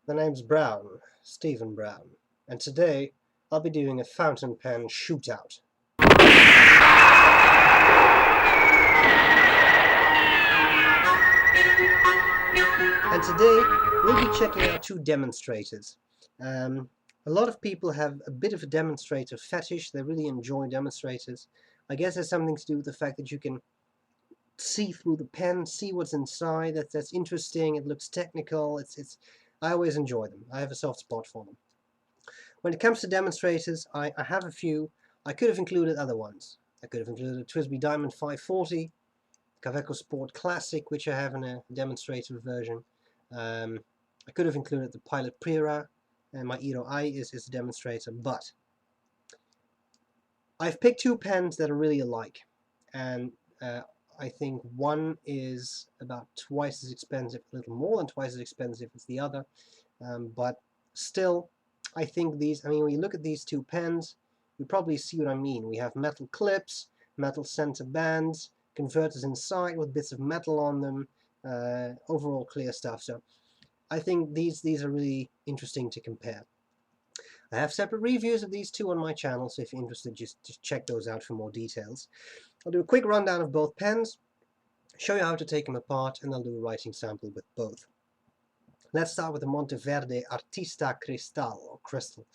My name's Brown, Stephen Brown, and today I'll be doing a fountain pen shootout. And today we'll be checking out two demonstrators. A lot of people have a bit of a demonstrator fetish. They really enjoy demonstrators. I guess there's something to do with the fact that you can see through the pen, see what's inside. That's interesting. It looks technical. I always enjoy them. I have a soft spot for them. When it comes to demonstrators, I have a few. I could have included other ones. I could have included a TWSBI Diamond 540, Kaweco Sport Classic, which I have in a demonstrator version. I could have included the Pilot Prera, and my Eero I is a demonstrator, but I've picked two pens that are really alike, and I think one is about twice as expensive, a little more than twice as expensive as the other, but still, I think these, when you look at these two pens, you probably see what I mean. We have metal clips, metal center bands, converters inside with bits of metal on them, overall clear stuff. So I think these are really interesting to compare. I have separate reviews of these two on my channel, so if you're interested, just check those out for more details. I'll do a quick rundown of both pens, show you how to take them apart, and I'll do a writing sample with both. Let's start with the Monteverde Artista Crystal.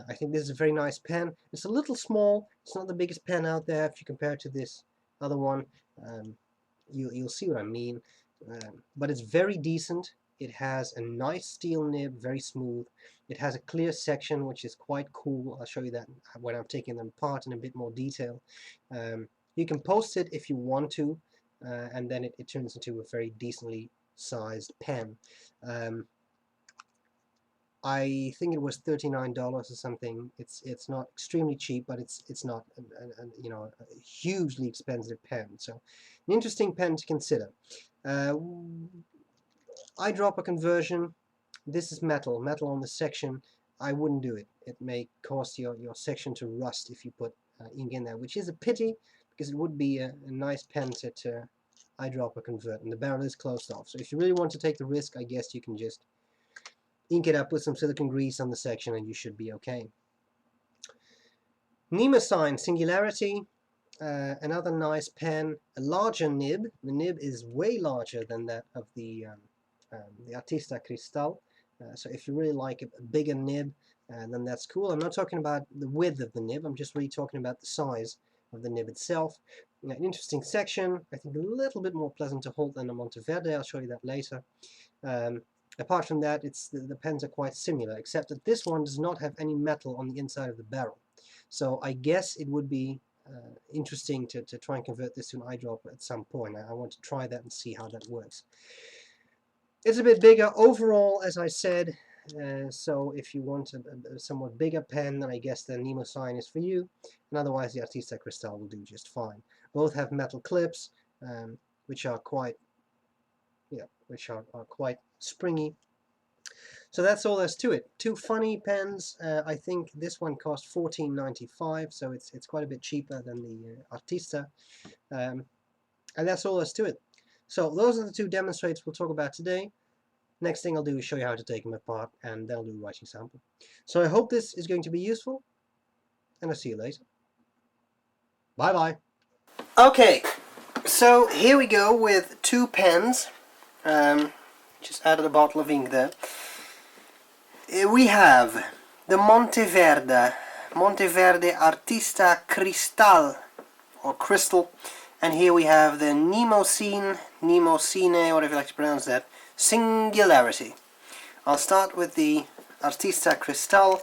I think this is a very nice pen. It's a little small. It's not the biggest pen out there if you compare it to this other one. You'll see what I mean. But it's very decent. It has a nice steel nib, very smooth. It has a clear section, which is quite cool. I'll show you that when I'm taking them apart in a bit more detail. You can post it if you want to, and then it turns into a very decently sized pen. I think it was $39 or something. It's not extremely cheap, but it's not a hugely expensive pen. So an interesting pen to consider. Eyedropper conversion. This is metal on the section. I wouldn't do it. It may cause your section to rust if you put ink in there, which is a pity because it would be a nice pen to eyedropper convert, and the barrel is closed off. So if you really want to take the risk, I guess you can just ink it up with some silicone grease on the section and you should be okay. Nemosine Singularity, another nice pen, a larger nib. The nib is way larger than that of the Artista Cristal. So if you really like a bigger nib, then that's cool. I'm not talking about the width of the nib, I'm just really talking about the size of the nib itself. An interesting section, I think a little bit more pleasant to hold than a Monteverde. I'll show you that later. Apart from that, the pens are quite similar, except that this one does not have any metal on the inside of the barrel. So I guess it would be interesting to try and convert this to an eyedropper at some point. I want to try that and see how that works. It's a bit bigger overall, as I said, so if you want a somewhat bigger pen, then I guess the Nemosine is for you, and otherwise the Artista Cristal will do just fine. Both have metal clips, which are quite quite springy. So that's all there's to it. Two funny pens. I think this one cost $14.95, so it's quite a bit cheaper than the Artista, and that's all there's to it. So those are the two demonstrators we'll talk about today. Next thing I'll do is show you how to take them apart, and then I'll do a writing sample. So I hope this is going to be useful, and I'll see you later. Bye bye. Okay, so here we go with two pens. Just added a bottle of ink there. We have the Monteverde Artista Cristal, or Crystal, and here we have the Nemosine, whatever you like to pronounce that, Singularity. I'll start with the Artista Cristal.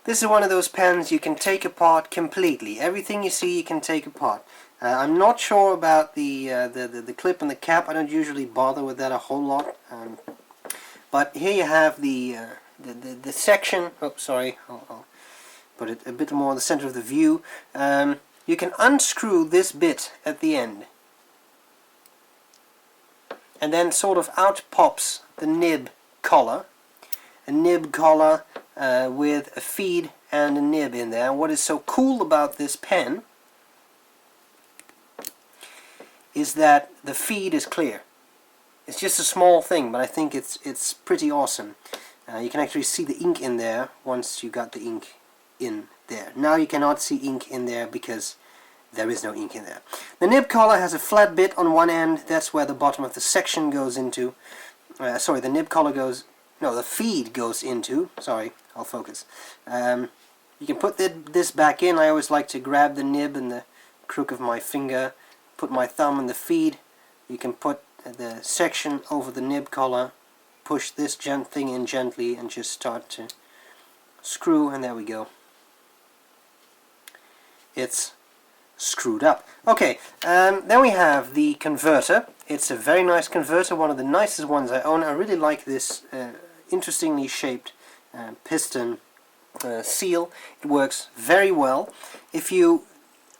This is one of those pens you can take apart completely. Everything you see you can take apart. I'm not sure about the clip and the cap. I don't usually bother with that a whole lot. But here you have the section. Oh, sorry. I'll put it a bit more in the center of the view. You can unscrew this bit at the end, and then sort of out pops the nib collar. A nib collar with a feed and a nib in there. And what is so cool about this pen is that the feed is clear. It's just a small thing, but I think it's pretty awesome. You can actually see the ink in there once you got the ink in there. Now you cannot see ink in there because there is no ink in there. The nib collar has a flat bit on one end. That's where the bottom of the section goes into. Sorry, the nib collar goes... No, the feed goes into. Sorry, I'll focus. You can put this back in. I always like to grab the nib in the crook of my finger, put my thumb in the feed. You can put the section over the nib collar, push this thing in gently and just start to screw, and there we go. It's screwed up. Okay, then we have the converter. It's a very nice converter, one of the nicest ones I own. I really like this interestingly shaped piston seal. It works very well. If you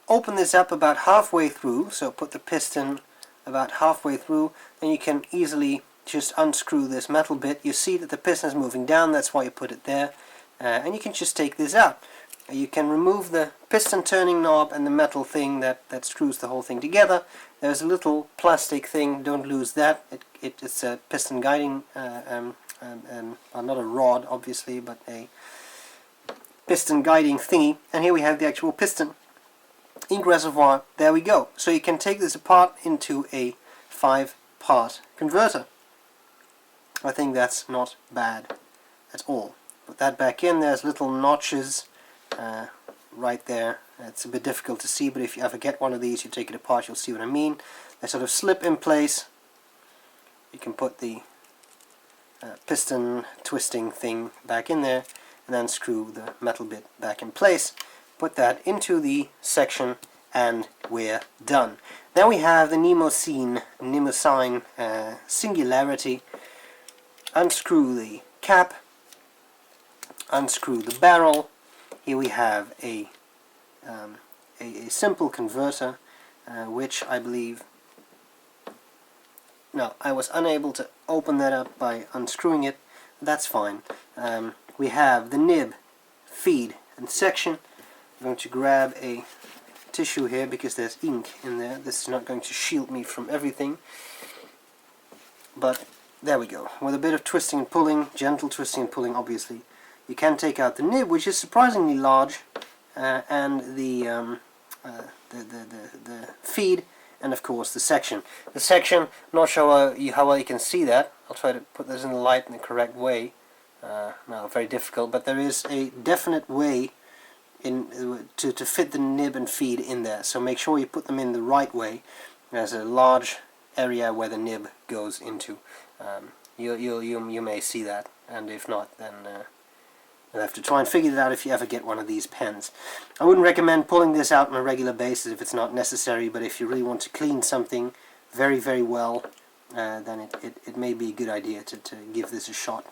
open this up about halfway through, so put the piston about halfway through, then you can easily just unscrew this metal bit. You see that the piston is moving down, that's why you put it there, and you can just take this out. You can remove the piston turning knob and the metal thing that screws the whole thing together. There's a little plastic thing, don't lose that. It's a piston guiding, not a rod obviously, but a piston guiding thingy. And here we have the actual piston. Ink reservoir, there we go. So you can take this apart into a 5-part converter. I think that's not bad at all. Put that back in. There's little notches right there. It's a bit difficult to see, but if you ever get one of these, you take it apart, you'll see what I mean. They sort of slip in place. You can put the piston twisting thing back in there and then screw the metal bit back in place. Put that into the section and we're done. Then we have the Nemosine Singularity. Unscrew the cap, unscrew the barrel. Here we have a simple converter, which I believe... No, I was unable to open that up by unscrewing it. That's fine. We have the nib, feed, and section. I'm going to grab a tissue here because there's ink in there. This is not going to shield me from everything. But there we go. With a bit of twisting and pulling, gentle twisting and pulling obviously, you can take out the nib, which is surprisingly large, and the feed, and of course the section. The section, I'm not sure how well you can see that. I'll try to put this in the light in the correct way. No, very difficult, but there is a definite way to fit the nib and feed in there. So make sure you put them in the right way. There's a large area where the nib goes into. You may see that, and if not, then you'll have to try and figure it out if you ever get one of these pens. I wouldn't recommend pulling this out on a regular basis if it's not necessary, but if you really want to clean something very, very well, then it may be a good idea to give this a shot.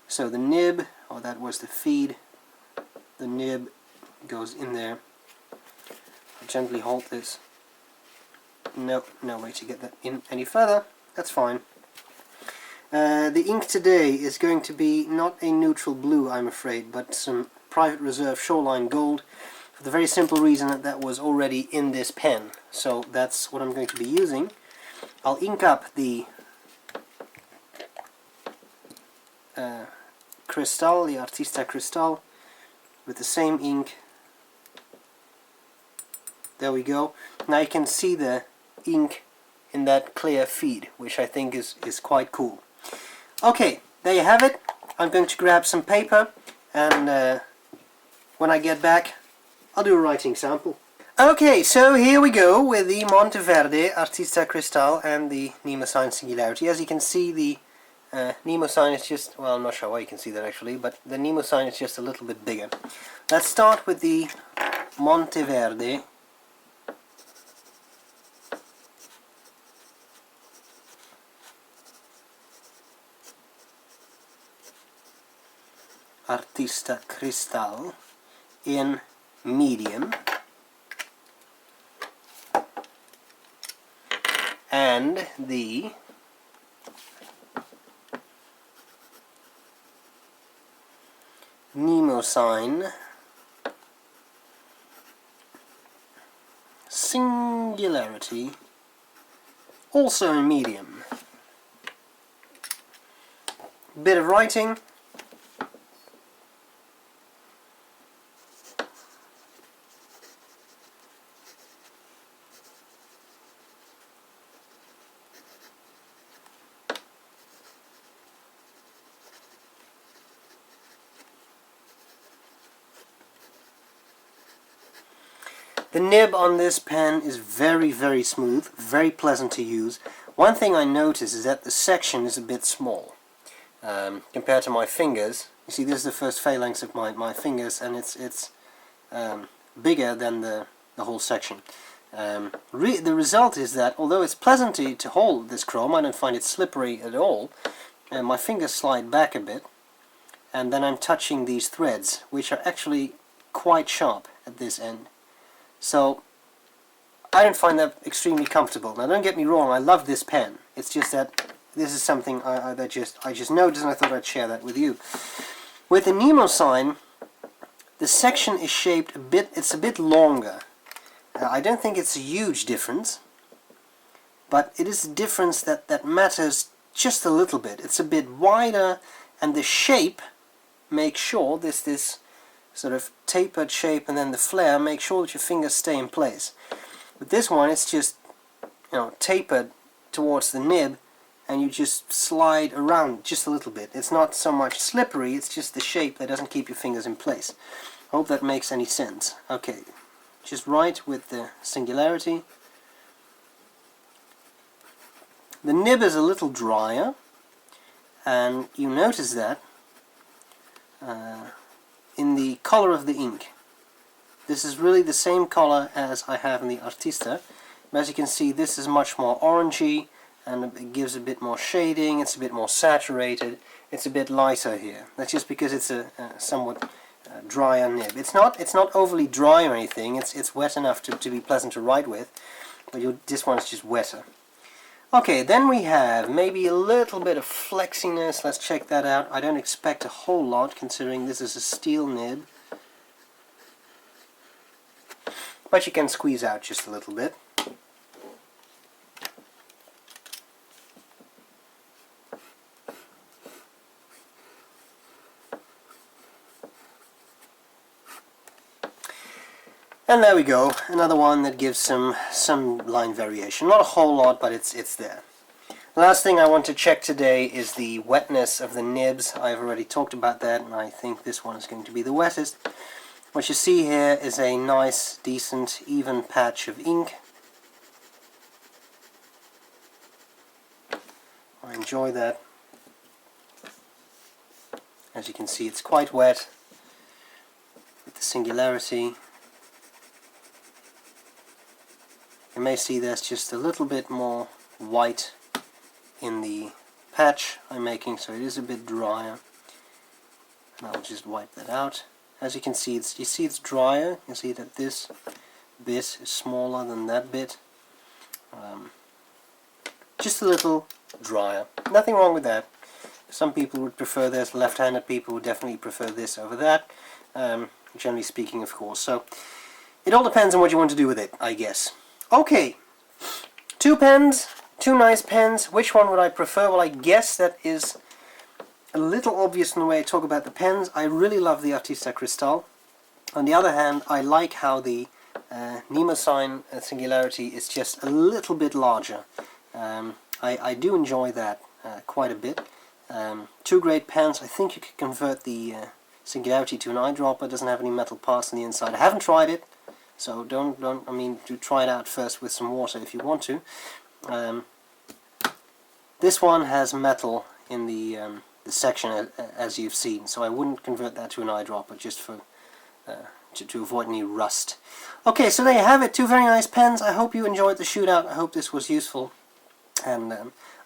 So the nib, or that was the feed, the nib goes in there. I'll gently hold this. No way to get that in any further. That's fine. The ink today is going to be not a neutral blue, I'm afraid, but some Private Reserve Shoreline Gold, for the very simple reason that was already in this pen. So that's what I'm going to be using. I'll ink up the Cristal, the Artista Cristal, with the same ink. There we go. Now you can see the ink in that clear feed, which I think is quite cool. Okay, there you have it. I'm going to grab some paper, and when I get back, I'll do a writing sample. Okay, so here we go with the Monteverde Artista Cristal and the Nemosine Singularity. As you can see, the Nemosine is just, well, I'm not sure why you can see that actually, but the Nemosine is just a little bit bigger. Let's start with the Monteverde Artista Cristal in medium, and the Nemosine Singularity, also in medium. Bit of writing. The nib on this pen is very, very smooth, very pleasant to use. One thing I notice is that the section is a bit small compared to my fingers. You see, this is the first phalanx of my fingers, and it's bigger than the whole section. The result is that, although it's pleasant to hold this chrome, I don't find it slippery at all, and my fingers slide back a bit, and then I'm touching these threads, which are actually quite sharp at this end. So I don't find that extremely comfortable. Now, don't get me wrong, I love this pen. It's just that this is something I just noticed, and I thought I'd share that with you. With the Nemosine, the section is shaped a bit, it's a bit longer. I don't think it's a huge difference, but it is a difference that matters just a little bit. It's a bit wider, and the shape makes sure this sort of tapered shape, and then the flare, make sure that your fingers stay in place. With this one, it's just, you know, tapered towards the nib, and you just slide around just a little bit. It's not so much slippery, it's just the shape that doesn't keep your fingers in place. I hope that makes any sense. Okay, just right with the Singularity. The nib is a little drier, and you notice that in the color of the ink. This is really the same color as I have in the Artista. But as you can see, this is much more orangey, and it gives a bit more shading, it's a bit more saturated, it's a bit lighter here. That's just because it's a somewhat drier nib. It's not overly dry or anything, it's wet enough to be pleasant to write with, but this one's just wetter. Okay, then we have maybe a little bit of flexiness. Let's check that out. I don't expect a whole lot, considering this is a steel nib. But you can squeeze out just a little bit. And there we go, another one that gives some line variation. Not a whole lot, but it's there. The last thing I want to check today is the wetness of the nibs. I've already talked about that, and I think this one is going to be the wettest. What you see here is a nice, decent, even patch of ink. I enjoy that. As you can see, it's quite wet with the Singularity. You may see there's just a little bit more white in the patch I'm making, so it is a bit drier. And I'll just wipe that out. As you can see, it's drier. You see that this bit is smaller than that bit. Just a little drier. Nothing wrong with that. Some people would prefer this. Left-handed people would definitely prefer this over that. Generally speaking, of course. So it all depends on what you want to do with it, I guess. Okay, two pens, two nice pens. Which one would I prefer? Well, I guess that is a little obvious in the way I talk about the pens. I really love the Artista Cristal. On the other hand, I like how the Nemosine Singularity is just a little bit larger. I do enjoy that quite a bit. Two great pens. I think you could convert the Singularity to an eyedropper. It doesn't have any metal parts on the inside. I haven't tried it. So do try it out first with some water if you want to. This one has metal in the section as you've seen, so I wouldn't convert that to an eyedropper just for to avoid any rust. Okay, so there you have it. Two very nice pens. I hope you enjoyed the shootout. I hope this was useful, and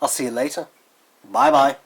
I'll see you later. Bye bye.